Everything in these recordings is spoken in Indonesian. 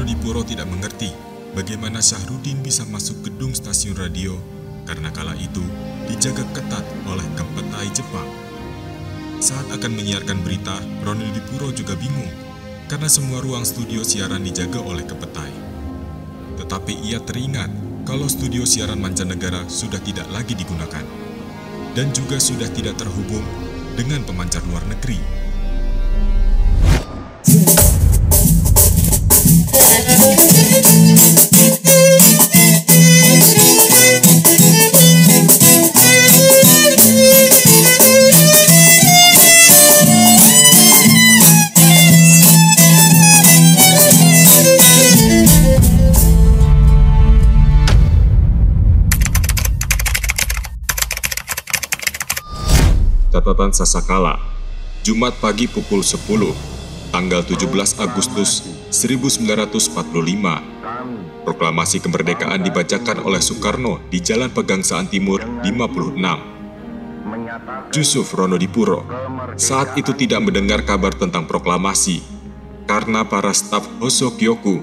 Ronodipuro tidak mengerti bagaimana Syahrudin bisa masuk gedung stasiun radio karena kala itu dijaga ketat oleh Kempetai Jepang. Saat akan menyiarkan berita, Ronodipuro juga bingung karena semua ruang studio siaran dijaga oleh Kempetai. Tetapi ia teringat kalau studio siaran mancanegara sudah tidak lagi digunakan dan juga sudah tidak terhubung dengan pemancar luar negeri. Catatan Sasakala, Jumat pagi pukul 10, tanggal 17 Agustus 1945. Proklamasi kemerdekaan dibacakan oleh Soekarno di Jalan Pegangsaan Timur 56. Yusuf Ronodipuro saat itu tidak mendengar kabar tentang proklamasi karena para staf Hosokyoku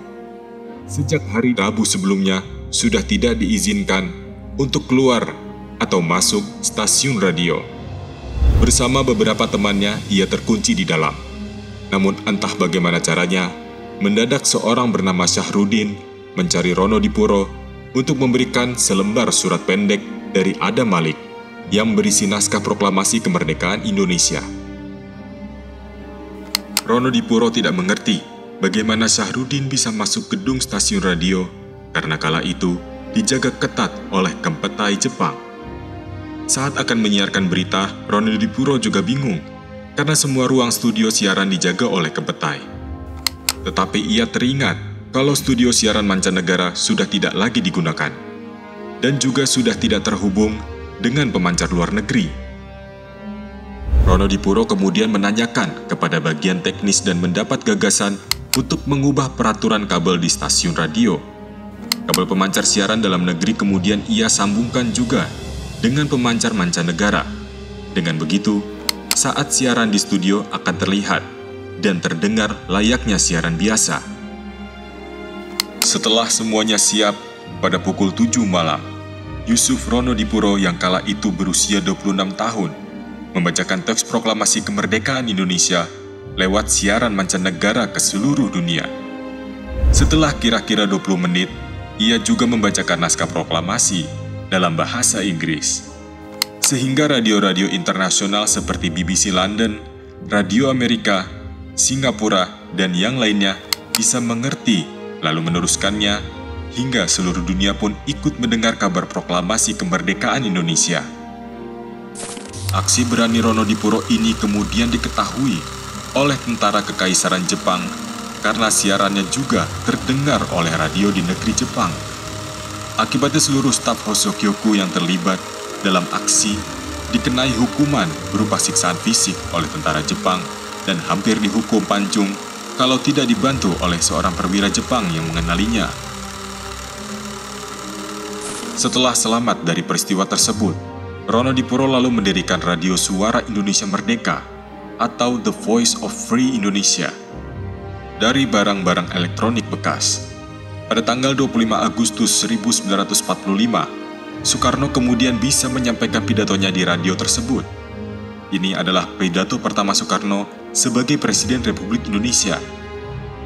sejak hari Rabu sebelumnya sudah tidak diizinkan untuk keluar atau masuk stasiun radio. Bersama beberapa temannya, ia terkunci di dalam. Namun entah bagaimana caranya, mendadak seorang bernama Syahrudin mencari Ronodipuro untuk memberikan selembar surat pendek dari Adam Malik yang berisi naskah proklamasi kemerdekaan Indonesia. Ronodipuro tidak mengerti bagaimana Syahrudin bisa masuk gedung stasiun radio karena kala itu dijaga ketat oleh Kempetai Jepang. Saat akan menyiarkan berita, Ronodipuro juga bingung karena semua ruang studio siaran dijaga oleh Kempetai. Tetapi ia teringat kalau studio siaran mancanegara sudah tidak lagi digunakan dan juga sudah tidak terhubung dengan pemancar luar negeri. Ronodipuro kemudian menanyakan kepada bagian teknis dan mendapat gagasan untuk mengubah peraturan kabel di stasiun radio. Kabel pemancar siaran dalam negeri kemudian ia sambungkan juga dengan pemancar mancanegara. Dengan begitu, saat siaran di studio akan terlihat dan terdengar layaknya siaran biasa. Setelah semuanya siap, pada pukul 7 malam, Yusuf Ronodipuro yang kala itu berusia 26 tahun, membacakan teks proklamasi kemerdekaan Indonesia lewat siaran mancanegara ke seluruh dunia. Setelah kira-kira 20 menit, ia juga membacakan naskah proklamasi dalam bahasa Inggris. Sehingga radio-radio internasional seperti BBC London, Radio Amerika, Singapura, dan yang lainnya bisa mengerti lalu meneruskannya hingga seluruh dunia pun ikut mendengar kabar proklamasi kemerdekaan Indonesia. Aksi berani Ronodipuro ini kemudian diketahui oleh tentara Kekaisaran Jepang karena siarannya juga terdengar oleh radio di negeri Jepang. Akibatnya seluruh staf Hosokyoku yang terlibat dalam aksi dikenai hukuman berupa siksaan fisik oleh tentara Jepang dan hampir dihukum pancung kalau tidak dibantu oleh seorang perwira Jepang yang mengenalinya. Setelah selamat dari peristiwa tersebut, Ronodipuro lalu mendirikan Radio Suara Indonesia Merdeka atau The Voice of Free Indonesia dari barang-barang elektronik bekas. Pada tanggal 25 Agustus 1945, Soekarno kemudian bisa menyampaikan pidatonya di radio tersebut. Ini adalah pidato pertama Soekarno sebagai Presiden Republik Indonesia.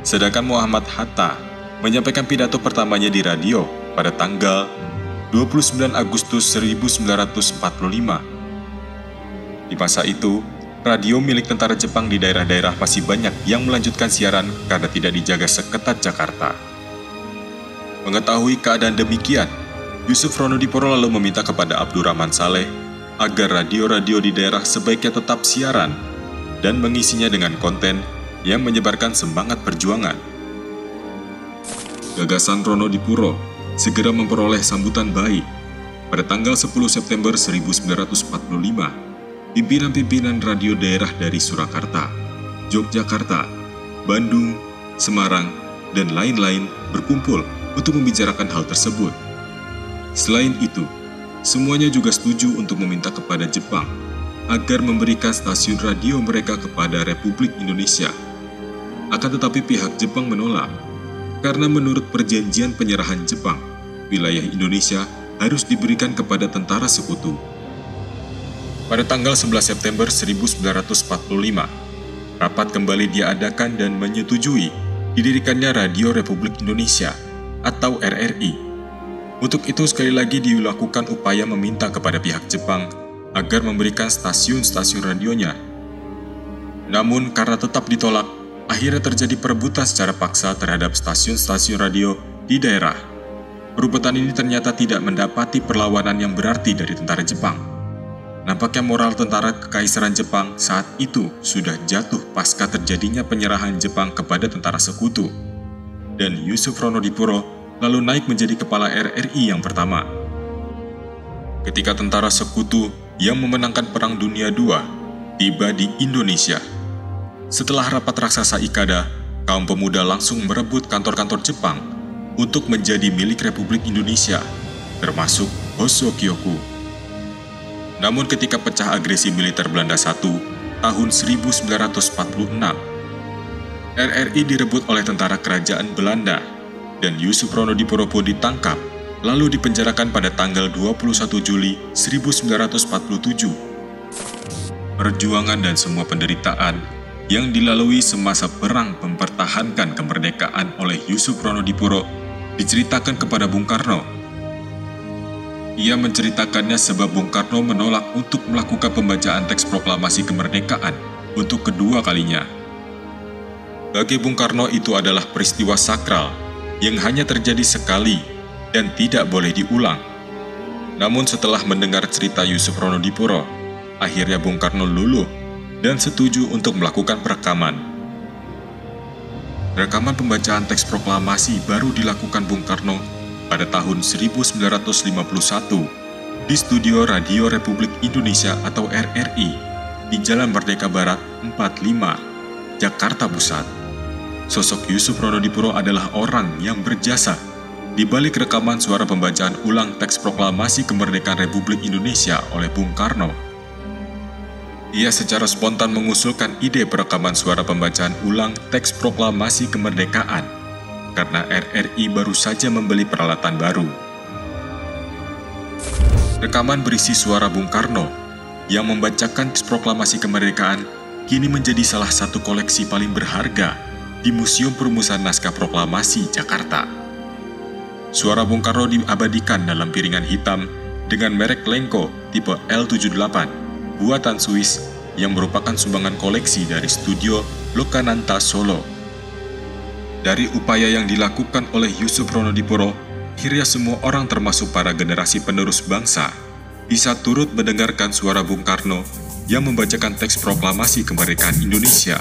Sedangkan Muhammad Hatta menyampaikan pidato pertamanya di radio pada tanggal 29 Agustus 1945. Di masa itu, radio milik tentara Jepang di daerah-daerah masih banyak yang melanjutkan siaran karena tidak dijaga seketat Jakarta. Mengetahui keadaan demikian, Yusuf Ronodipuro lalu meminta kepada Abdurrahman Saleh agar radio-radio di daerah sebaiknya tetap siaran dan mengisinya dengan konten yang menyebarkan semangat perjuangan. Gagasan Ronodipuro segera memperoleh sambutan baik. Pada tanggal 10 September 1945, pimpinan-pimpinan radio daerah dari Surakarta, Yogyakarta, Bandung, Semarang, dan lain-lain berkumpul untuk membicarakan hal tersebut. Selain itu, semuanya juga setuju untuk meminta kepada Jepang agar memberikan stasiun radio mereka kepada Republik Indonesia. Akan tetapi pihak Jepang menolak. karena menurut perjanjian penyerahan Jepang, wilayah Indonesia harus diberikan kepada tentara sekutu. Pada tanggal 11 September 1945, rapat kembali diadakan dan menyetujui didirikannya Radio Republik Indonesia atau RRI. Untuk itu sekali lagi dilakukan upaya meminta kepada pihak Jepang agar memberikan stasiun-stasiun radionya. Namun karena tetap ditolak, akhirnya terjadi perebutan secara paksa terhadap stasiun-stasiun radio di daerah. Perebutan ini ternyata tidak mendapati perlawanan yang berarti dari tentara Jepang. Nampaknya moral tentara Kekaisaran Jepang saat itu sudah jatuh pasca terjadinya penyerahan Jepang kepada tentara sekutu. Dan Yusuf Ronodipuro lalu naik menjadi kepala RRI yang pertama. Ketika tentara sekutu yang memenangkan Perang Dunia II tiba di Indonesia, setelah rapat raksasa Ikada, kaum pemuda langsung merebut kantor-kantor Jepang untuk menjadi milik Republik Indonesia, termasuk Hosokyoku. Namun ketika pecah agresi militer Belanda I tahun 1946, RRI direbut oleh tentara kerajaan Belanda dan Yusuf Ronodipuro pun ditangkap lalu dipenjarakan pada tanggal 21 Juli 1947. Perjuangan dan semua penderitaan yang dilalui semasa perang mempertahankan kemerdekaan oleh Yusuf Ronodipuro diceritakan kepada Bung Karno. Ia menceritakannya sebab Bung Karno menolak untuk melakukan pembacaan teks proklamasi kemerdekaan untuk kedua kalinya. Bagi Bung Karno itu adalah peristiwa sakral yang hanya terjadi sekali dan tidak boleh diulang. Namun setelah mendengar cerita Yusuf Ronodipuro, akhirnya Bung Karno luluh dan setuju untuk melakukan perekaman. Rekaman pembacaan teks proklamasi baru dilakukan Bung Karno pada tahun 1951 di studio Radio Republik Indonesia atau RRI di Jalan Merdeka Barat 45, Jakarta Pusat. Sosok Yusuf Ronodipuro adalah orang yang berjasa di balik rekaman suara pembacaan ulang teks proklamasi kemerdekaan Republik Indonesia oleh Bung Karno. Ia secara spontan mengusulkan ide perekaman suara pembacaan ulang teks proklamasi kemerdekaan karena RRI baru saja membeli peralatan baru. Rekaman berisi suara Bung Karno yang membacakan teks proklamasi kemerdekaan kini menjadi salah satu koleksi paling berharga di Museum Perumusan Naskah Proklamasi, Jakarta. Suara Bung Karno diabadikan dalam piringan hitam dengan merek Lenko tipe L78, buatan Swiss yang merupakan sumbangan koleksi dari studio Lokananta Solo. Dari upaya yang dilakukan oleh Yusuf Ronodipuro, akhirnya semua orang termasuk para generasi penerus bangsa bisa turut mendengarkan suara Bung Karno yang membacakan teks proklamasi kemerdekaan Indonesia.